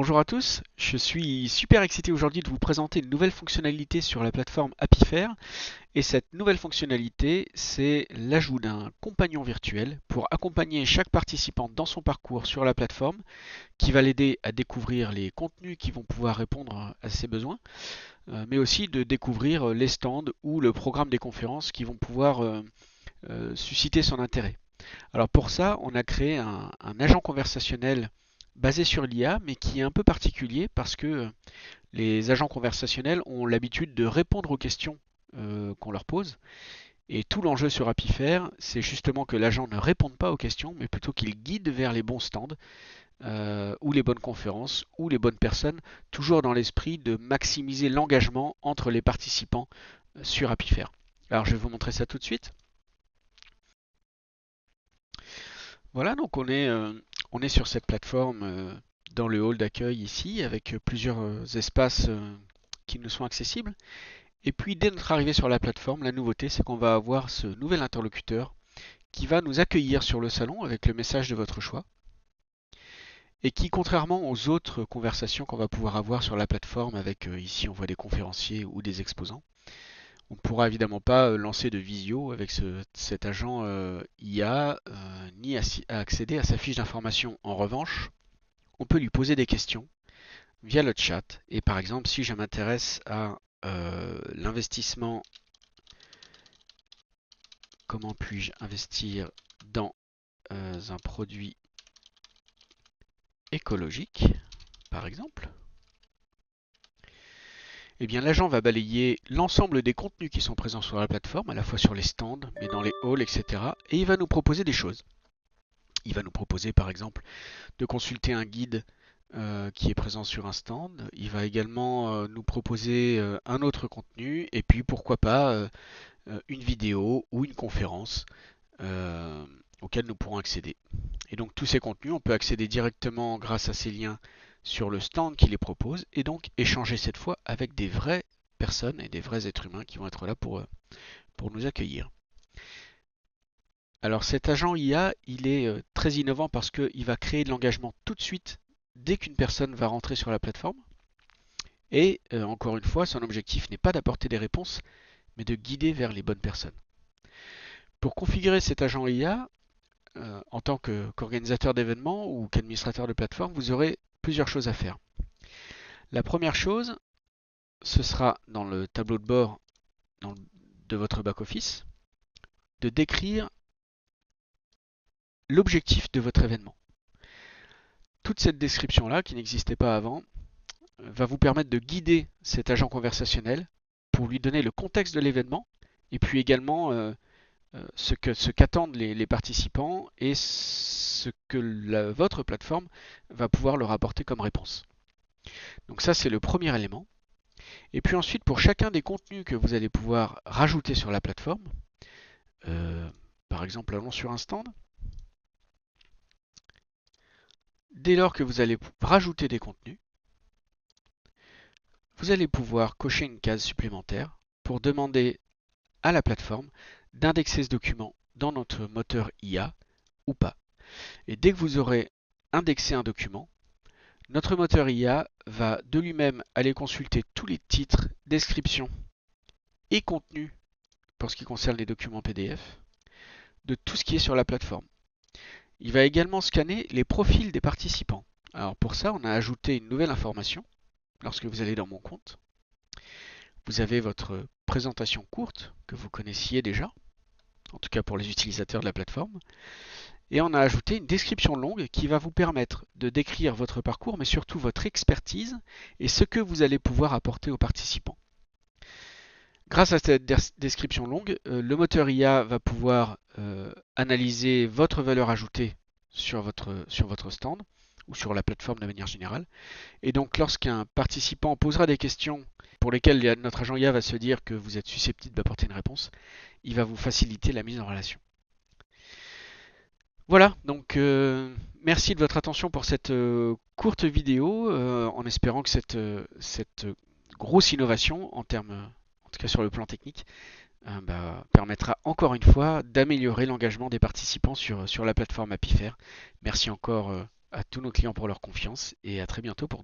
Bonjour à tous, je suis super excité aujourd'hui de vous présenter une nouvelle fonctionnalité sur la plateforme Apifer. Et cette nouvelle fonctionnalité, c'est l'ajout d'un compagnon virtuel pour accompagner chaque participant dans son parcours sur la plateforme, qui va l'aider à découvrir les contenus qui vont pouvoir répondre à ses besoins, mais aussi de découvrir les stands ou le programme des conférences qui vont pouvoir susciter son intérêt. Alors pour ça, on a créé un agent conversationnel basé sur l'IA, mais qui est un peu particulier parce que les agents conversationnels ont l'habitude de répondre aux questions qu'on leur pose. Et tout l'enjeu sur Apifer, c'est justement que l'agent ne réponde pas aux questions, mais plutôt qu'il guide vers les bons stands, ou les bonnes conférences, ou les bonnes personnes, toujours dans l'esprit de maximiser l'engagement entre les participants sur Apifer. Alors je vais vous montrer ça tout de suite. Voilà, donc on est sur cette plateforme dans le hall d'accueil ici, avec plusieurs espaces qui nous sont accessibles. Et puis dès notre arrivée sur la plateforme, la nouveauté c'est qu'on va avoir ce nouvel interlocuteur qui va nous accueillir sur le salon avec le message de votre choix et qui, contrairement aux autres conversations qu'on va pouvoir avoir sur la plateforme avec ici on voit des conférenciers ou des exposants, on ne pourra évidemment pas lancer de visio avec cet agent IA ni accéder à sa fiche d'information. En revanche, on peut lui poser des questions via le chat. Et par exemple, si je m'intéresse à l'investissement, comment puis-je investir dans un produit écologique, par exemple, eh bien l'agent va balayer l'ensemble des contenus qui sont présents sur la plateforme, à la fois sur les stands, mais dans les halls, etc. Et il va nous proposer des choses. Il va nous proposer par exemple de consulter un guide qui est présent sur un stand. Il va également nous proposer un autre contenu et puis pourquoi pas une vidéo ou une conférence auquel nous pourrons accéder. Et donc tous ces contenus, on peut accéder directement grâce à ces liens sur le stand qui les propose et donc échanger cette fois avec des vraies personnes et des vrais êtres humains qui vont être là pour nous accueillir. Alors cet agent IA, il est très innovant parce qu'il va créer de l'engagement tout de suite dès qu'une personne va rentrer sur la plateforme. Et encore une fois, son objectif n'est pas d'apporter des réponses, mais de guider vers les bonnes personnes. Pour configurer cet agent IA, en tant qu'organisateur d'événements ou qu'administrateur de plateforme, vous aurez plusieurs choses à faire. La première chose, ce sera dans le tableau de bord de votre back-office, de décrire l'objectif de votre événement. Toute cette description-là, qui n'existait pas avant, va vous permettre de guider cet agent conversationnel pour lui donner le contexte de l'événement et puis également ce qu'attendent les participants et ce que votre plateforme va pouvoir leur apporter comme réponse. Donc ça, c'est le premier élément. Et puis ensuite, pour chacun des contenus que vous allez pouvoir rajouter sur la plateforme, par exemple, allons sur un stand. Dès lors que vous allez rajouter des contenus, vous allez pouvoir cocher une case supplémentaire pour demander à la plateforme d'indexer ce document dans notre moteur IA ou pas. Et dès que vous aurez indexé un document, notre moteur IA va de lui-même aller consulter tous les titres, descriptions et contenus pour ce qui concerne les documents PDF de tout ce qui est sur la plateforme. Il va également scanner les profils des participants. Alors pour ça, on a ajouté une nouvelle information. Lorsque vous allez dans mon compte, vous avez votre présentation courte que vous connaissiez déjà, en tout cas pour les utilisateurs de la plateforme. Et on a ajouté une description longue qui va vous permettre de décrire votre parcours, mais surtout votre expertise et ce que vous allez pouvoir apporter aux participants. Grâce à cette description longue, le moteur IA va pouvoir analyser votre valeur ajoutée sur votre stand ou sur la plateforme de manière générale. Et donc lorsqu'un participant posera des questions pour lesquelles notre agent IA va se dire que vous êtes susceptible d'apporter une réponse, il va vous faciliter la mise en relation. Voilà, donc merci de votre attention pour cette courte vidéo, en espérant que cette grosse innovation en tout cas sur le plan technique, permettra encore une fois d'améliorer l'engagement des participants sur la plateforme Apifer. Merci encore à tous nos clients pour leur confiance et à très bientôt pour d'autres